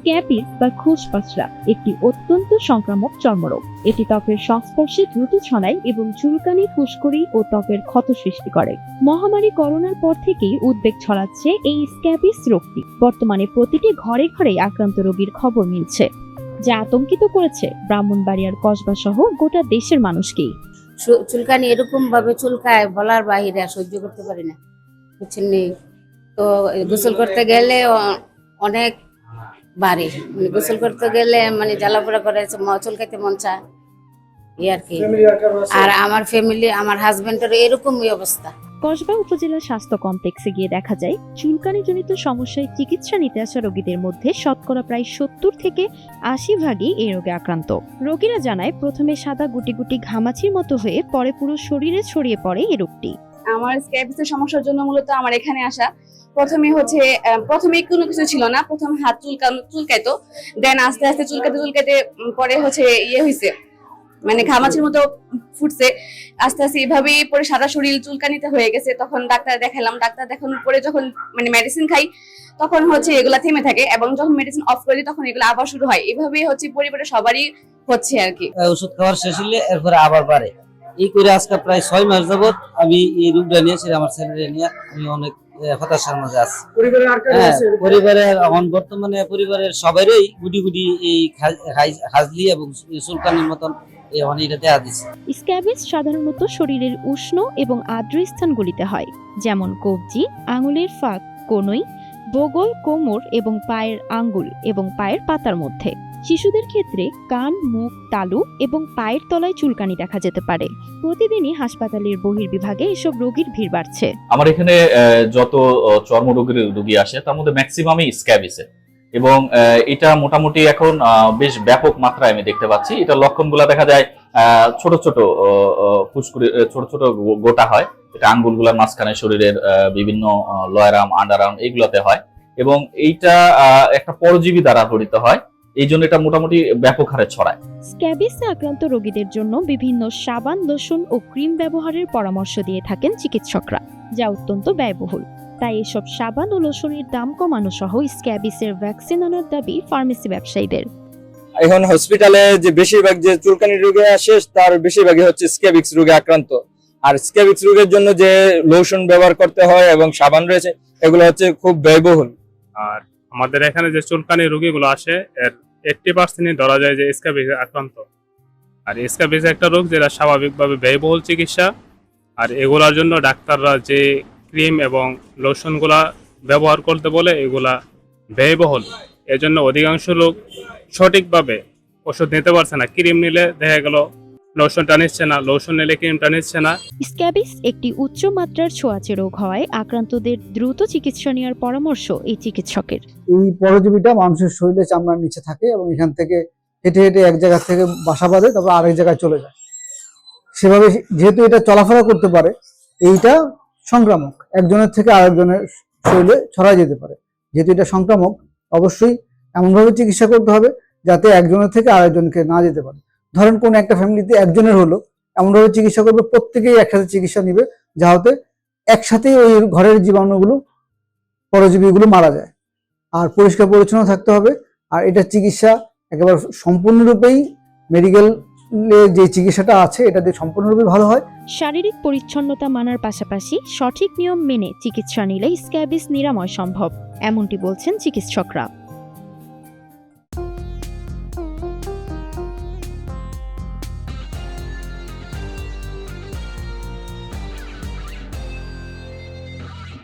Scabies বা খোসপচরা একটি অত্যন্ত সংক্রামক চর্মরোগ। এটি ত্বকের সংস্পর্শে দ্রুত ছড়ায় এবং চুলকানি, ফুসকুড়ি ও ত্বকের ক্ষত সৃষ্টি করে। মহামারী করোনার পর থেকেই উদ্বেগ ছড়াচ্ছে এই স্ক্যাবিস রোগটি। বর্তমানে প্রতিটি ঘরে ঘরে আক্রান্ত রোগীর খবর মিলছে, যা আতঙ্কিত করেছে ব্রাহ্মণবাড়িয়ার কসবা সহ গোটা দেশের মানুষকেই। চুলকানি এরকম ভাবে চুলকায় বলার বাহিরে সহ্য করতে পারি না, বুঝছেন নি? তো গোসল করতে গেলে অনেক বাড়ে, মানে গোসল করতে গেলে মানে জ্বালাপোড়া করে চুলকাইতে মন চায় আর কি। আর আমার ফ্যামিলি, আমার হাজবেন্ডের এরকমই অবস্থা। কসবা উপজেলা স্বাস্থ্য কমপ্লেক্সে গিয়ে দেখা যায়, চুলকানিজনিত সমস্যায় চিকিৎসা নিতে আসা রোগীদের মধ্যে শতকরা প্রায় 70 থেকে 80 ভাগই এই রোগে আক্রান্ত। রোগীরা জানায়, প্রথমে সাদা গুটি গুটি ঘামাচির মতো হয়ে পরে পুরো শরীরে ছড়িয়ে পড়ে এই রোগটি। আমার স্ক্যাবিসের সমস্যার জন্য মূলত আমার এখানে আসা। প্রথমে কোনো কিছু ছিল না, প্রথম হাত চুলকাইতো, দেন আস্তে আস্তে চুলকাতে পরে হয়েছে মানে ঘামাচির মতো ফুটছে, আস্তে আস্তে এভাবেই পরে সারা শরীর চুলকানিতে হয়ে গেছে। তখন ডাক্তার দেখালাম, ডাক্তার দেখানোর পরে যখন মানে মেডিসিন খাই তখন এগুলা থেমে থাকে, এবং যখন মেডিসিন অফ করে দিই তখন এগুলো আবার শুরু হয়। এভাবেই পরিবারের সবারই হচ্ছে আর কি। ওষুধ খাওয়ার শেষ হলে এরপরে আবার বাড়ে। এই করে আজকে প্রায় 6 মাস যাবত আমি এই রোগটা নিয়েছি, আমার ছেলেরে নিয়ে আমি অনেক হতাশার মাঝে আছি। পরিবারের এখন বর্তমানে পরিবারের সবারই গুটি গুটি এই হাজলি এবং চুলকানির মতন স্ক্যাবিস সাধারণত শরীরের উষ্ণ এবং আর্দ্র স্থানগুলিতে হয়, যেমন কবজি, আঙুলের ফাঁক, কনুই, বগল, কোমর এবং পায়ের আঙ্গুল এবং পায়ের পাতার মধ্যে। শিশুদের ক্ষেত্রে কান, মুখ, তালু এবং পায়ের তলায় চুলকানি দেখা যেতে পারে। প্রতিদিনই হাসপাতালের বহির্বিভাগে এসব রোগীর ভিড় বাড়ছে। আমার এখানে যত চর্মরোগের রোগী আসে তার মধ্যে ম্যাক্সিমামই স্ক্যাবিসের, এবং এটা মোটামুটি এখন বেশ ব্যাপক মাত্রায় আমি দেখতে পাচ্ছি। এটা লক্ষণগুলো দেখা যায় ছোট ছোট ফুসকুড়ি, ছোট ছোট গোটা হয়। এটা আঙ্গুলগুলোর মাঝখানে, শরীরের বিভিন্ন লোয়ার আর্ম, আন্ডার আর্ম এইগুলোতে হয়, এবং এইটা একটা পরজীবী দ্বারা পরিত হয়। এই জন্য এটা মোটামুটি ব্যাপক হারে ছড়ায়। স্ক্যাবিসে আক্রান্ত রোগীদের জন্য বিভিন্ন সাবান, লোশন ও ক্রিম ব্যবহারের পরামর্শ দিয়ে থাকেন চিকিৎসকরা, যা অত্যন্ত ব্যয়বহুল। তাই এসব সাবান ও লোশনের দাম কমানো সহ স্ক্যাবিসের ভ্যাকসিন আনার দাবি ফার্মেসি ব্যবসায়ীদের। এখন হসপিটালে যে বেশিরভাগ যে চুলকানি রোগে আসে তার বেশিরভাগই হচ্ছে স্ক্যাবিস রোগে আক্রান্ত। আর স্ক্যাবিস রোগের জন্য যে লোশন ব্যবহার করতে হয় এবং সাবান রয়েছে, এগুলো হচ্ছে খুব ব্যয়বহুল। আর আমাদের এখানে যে চুলকানি রোগীগুলো আসে এর 80% ধরা যায় যে স্ক্যাবিসে আক্রান্ত। আর স্ক্যাবিস একটা রোগ যেটা স্বাভাবিকভাবে ব্যয়বহুল চিকিৎসা। আর এগুলোর জন্য ডাক্তাররা যে ক্রিম এবং লোশনগুলা ব্যবহার করতে বলে, এগুলা ব্যয়বহুল। এজন্য অধিকাংশ লোক সঠিকভাবে ওষুধ নিতে পারছে না। ক্রিম নিলে দেখা গেল লোশনটা নিচ্ছে না, লোশন নিলে ক্রিমটা নিচ্ছে না। স্ক্যাবিস একটি উচ্চ মাত্রার ছোঁয়াচে রোগ হওয়ায় আক্রান্তদের দ্রুত চিকিৎসা নেওয়ার পরামর্শ এই চিকিৎসকের। এই পরজীবীটা মানুষের শরীরে চামড়ার নিচে থাকে এবং এখান থেকে হেঁটে হেঁটে এক জায়গা থেকে বাসা বাঁধে, তারপর আরেক জায়গায় চলে যায়। সেভাবে যেহেতু এটা চলাফেরা করতে পারে, এইটা সংক্রামক, একজনের থেকে আরেকজনের শরীরে ছড়াই যেতে পারে। যেহেতু এটা সংক্রামক, অবশ্যই এমনভাবে চিকিৎসা করতে হবে যাতে একজনের থেকে আরেকজনকে না যেতে পারে। ধরেন কোন একটা ফ্যামিলিতে একজনের হলো, এমনভাবে চিকিৎসা করবে প্রত্যেকেই একসাথে চিকিৎসা নিবে, যাতে একসাথেই ওই ঘরের জীবাণুগুলো, পরজীবীগুলো মারা যায়। আর পরিষ্কার পরিচ্ছন্ন থাকতে হবে। আর এটা চিকিৎসা একেবারে সম্পূর্ণরূপেই মেডিকেল যে চিকিৎসাটা আছে এটা দিয়ে সম্পূর্ণরূপে ভালো হয়। শারীরিক পরিচ্ছন্নতা মানার পাশাপাশি সঠিক নিয়ম মেনে চিকিৎসা নিলে স্ক্যাবিস নিরাময় সম্ভব, এমনটি বলছেন চিকিৎসকরা।